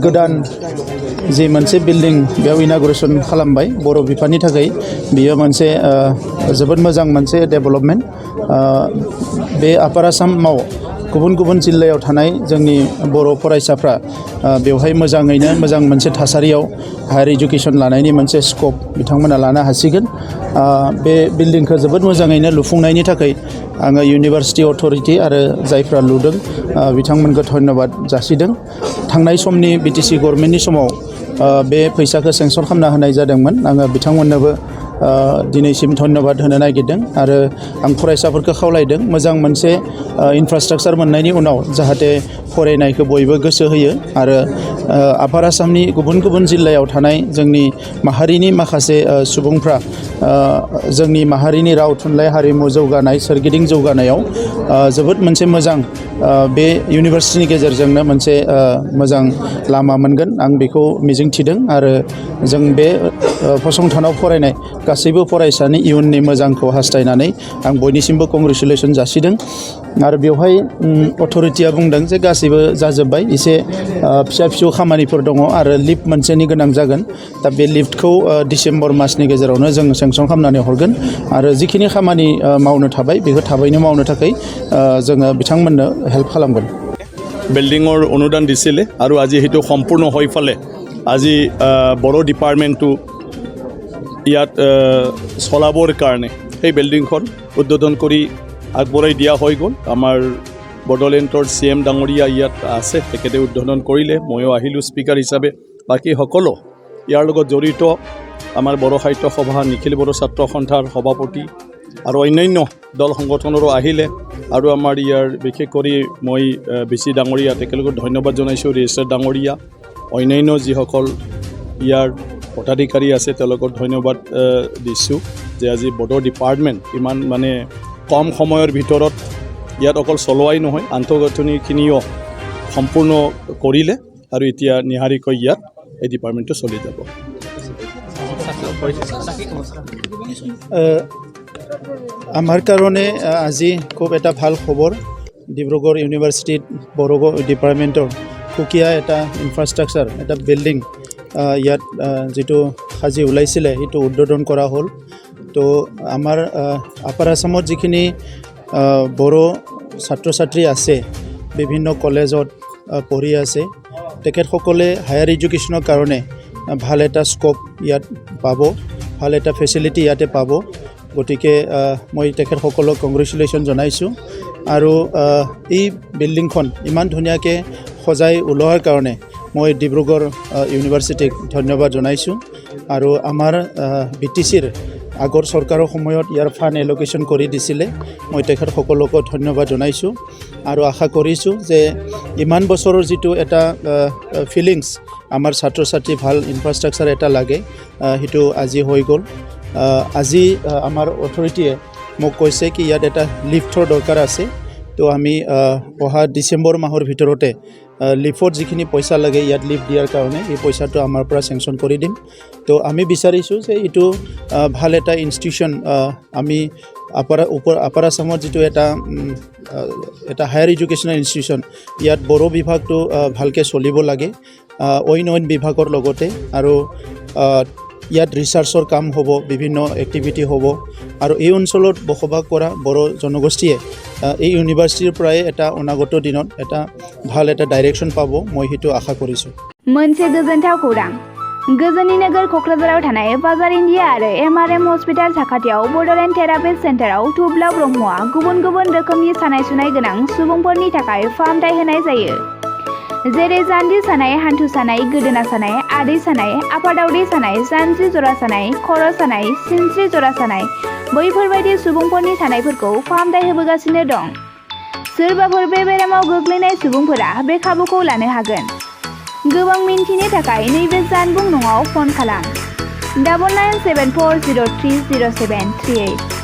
गोदान जि मोनसे बिल्डिं बेयाव इनागुरेसन खालामबाय बर' बिफाननि थाखाय बियो मोनसे जोबोद मोजां मोनसे डेभेलपमेन्ट बे आपार आसामाव गुबुन गुबुन जिल्लायाव थानाय जोंनि बर' फरायसाफ्रा बेवहाय मोजाङैनो मोजां मोनसे थासारियाव हायार एजुकेशन लानायनि मोनसे स्कप बिथांमोना लानो हासिगोन बे बिल्डिंखौ जोबोद मोजाङैनो लुफुंनायनि थाखाय आङो इउनिभार्सिटि अथरिटि आरो जायफ्रा लुदों बिथांमोनखौ धन्यबाद जासिदों थांनाय समनि बिटिसि गभर्नमेन्टनि समाव बे फैसाखौ सेंसन खालामना होनाय जादोंमोन आङो बिथांमोननोबो दिनैसिम धन्यबाद होनो नागिरदों आरो आं फरायसाफोरखौ खावलायदों मोजां मोनसे इनफ्रास्ट्राक्चार मोननायनि उनाव जाहाथे फरायनायखौ बयबो गोसो होयो आरो आपार आसामनि गुबुन गुबुन जिल्लायाव थानाय जोंनि माहारिनि माखासे सुबुंफ्रा जोंनि माहारिनि राव थुनलाइ हारिमु जौगानाय सोरगिदिं जौगानायाव जोबोद मोनसे मोजां बे इउनिभार्सिटिनि गेजेरजोंनो मोनसे मोजां लामा मोनगोन आं बेखौ मिजिंथिदों आरो जों बे फसंथानाव फरायनाय गासैबो फरायसानि इयुननि मोजांखौ हास्थायनानै आं बयनिसिमबो कंग्रेचुलेसन जासिदों आरो बेवहाय अथरिटिया बुंदों जे गासैबो जाजोब्बाय एसे फिसा फिसौ खामानिफोर दङ आरो लिफ्ट मोनसेनि गोनां जागोन दा बे लिफ्टखौ डिसेम्बर मासनि गेजेरावनो जों सेंसन खालामनानै हरगोन आरो जिखिनि खामानि मावनो थाबाय बेखौ थाबैनो मावनो थाखाय जोङो बिथांमोननो हेल्प खालामगोन बिल्डिङৰ অনুদান দিছিলে আৰু আজি সেইটো সম্পূৰ্ণ হৈ ফালে আজি বড়ো ডিপাৰ্টমেণ্টটো ইয়াত চলাবৰ কাৰণে সেই বিল্ডিংখন উদ্বোধন কৰি আগবঢ়াই দিয়া হৈ গ'ল আমাৰ বড়োলেণ্ডৰ CM ডাঙৰীয়া ইয়াত আছে তেখেতে উদ্বোধন কৰিলে ময়ো আহিলোঁ স্পীকাৰ হিচাপে বাকী সকলো ইয়াৰ লগত জড়িত আমাৰ বড়ো সাহিত্য সভা নিখিল বড়ো ছাত্ৰ সন্থাৰ সভাপতি আৰু অন্যান্য দল সংগঠনৰো আহিলে আৰু আমাৰ ইয়াৰ বিশেষ কৰি মই বেছি ডাঙৰীয়া তেখেতলোকক ধন্যবাদ জনাইছোঁ ৰেজিষ্ট্ৰাৰ ডাঙৰীয়া অন্যান্য যিসকল ইয়াৰ পদাধিকাৰী আছে তেওঁলোকক ধন্যবাদ দিছোঁ যে আজি বড়ো ডিপাৰ্টমেণ্ট ইমান মানে কম সময়ৰ ভিতৰত ইয়াত অকল চলোৱাই নহয় আন্তঃগাঁথনিখিনিও সম্পূৰ্ণ কৰিলে আৰু এতিয়া নিহাৰিকৈ ইয়াত এই ডিপাৰ্টমেণ্টটো চলি যাব আমাৰ কাৰণে আজি খুব এটা ভাল খবৰ ডিব্ৰুগড় ইউনিভাৰ্চিটিত বড়ো ডিপাৰ্টমেণ্টৰ সুকীয়া এটা ইনফ্ৰাষ্ট্ৰাকচাৰ এটা বিল্ডিং ইয়াত যেটো সাজি ওলাইছিলে সেইটো উদ্বোধন কৰা হ'ল তো আমাৰ আপাৰ আসামত যিখিনি বড়ো ছাত্ৰ ছাত্ৰী আছে বিভিন্ন কলেজত পঢ়ি আছে তেখেতসকলে হায়াৰ এডুকেশ্যনৰ কাৰণে ভাল এটা স্কোপ ইয়াত পাব ভাল এটা ফেচিলিটি ইয়াতে পাব গতিকে মই তেখেতসকলক কংগ্ৰেচুলেশ্যন জনাইছোঁ আৰু এই বিল্ডিংখন ইমান ধুনীয়াকৈ সজাই ওলোৱাৰ কাৰণে মই ডিব্ৰুগড় ইউনিভাৰ্চিটিক ধন্যবাদ জনাইছোঁ আৰু আমাৰ BTCৰ আগৰ চৰকাৰৰ সময়ত ইয়াৰ ফাণ্ড এল'কেশ্যন কৰি দিছিলে মই তেখেতসকলকো ধন্যবাদ জনাইছোঁ আৰু আশা কৰিছোঁ যে ইমান বছৰৰ যিটো এটা ফিলিংছ আমাৰ ছাত্ৰ ছাত্ৰী ভাল ইনফ্ৰাষ্ট্ৰাকচাৰ এটা লাগে সেইটো আজি হৈ গ'ল আজি আমাৰ অথৰিটিয়ে মোক কৈছে কি ইয়াত এটা লিফ্টৰ দৰকাৰ আছে তো আমি অহা ডিচেম্বৰ মাহৰ ভিতৰতে লিফ্টত যিখিনি পইচা লাগে ইয়াত লিফ্ট দিয়াৰ কাৰণে এই পইচাটো আমাৰ পৰা চেংচন কৰি দিম তো আমি বিচাৰিছোঁ যে এইটো ভাল এটা ইনষ্টিটিউশ্যন আমি আপাৰ আসামত যিটো এটা হায়াৰ এডুকেশ্যনেল ইনষ্টিটিউশ্যন ইয়াত বড়ো বিভাগটো ভালকৈ চলিব লাগে অইন বিভাগৰ লগতে আৰু ইয়াত ৰিচাৰ্চৰ কাম হ'ব বিভিন্ন এক্টিভিটি হ'ব আৰু এই অঞ্চলত বসবাস কৰা বড়ো জনগোষ্ঠীয়ে এই ইউনিভাৰ্চিটিৰ পৰাই এটা অনাগত দিনত এটা ভাল এটা ডাইৰেকশ্যন পাব মই সেইটো আশা কৰিছোঁ मोनसे गोजोनथाव खौरां गोजोननि नोगोर क'क्राझाराव थानाय बाजार इन्डिया आरो MRM हस्पिटाल साखाथियाव बड'लेण्ड थेरापिस्ट सेन्टाराव थुब्ला ब्रह्मआ गुबुन गुबुन रोखोमनि सानाय सुनाय गोनां सुबुंफोरनि थाखाय फाहामथाय होनाय जायो जेरै जान्जि सानाय हान्थु सानाय गोदोना सानाय आदै सानाय आफादावदै सानाय जानजि जरा सानाय खर' सानाय सिनस्रि जरा सानाय बैफोरबायदि सुबुंफोरनि सानायफोरखौ फाहामथाय होबोगासिनो दं सोरबाफोर बे बेरामाव गोग्लैनाय सुबुंफोरा बे खाबुखौ लानो हागोन गोबां मिन्थिनो थाखाय नैबे जानबुं नङाव फन खालाम 9974030738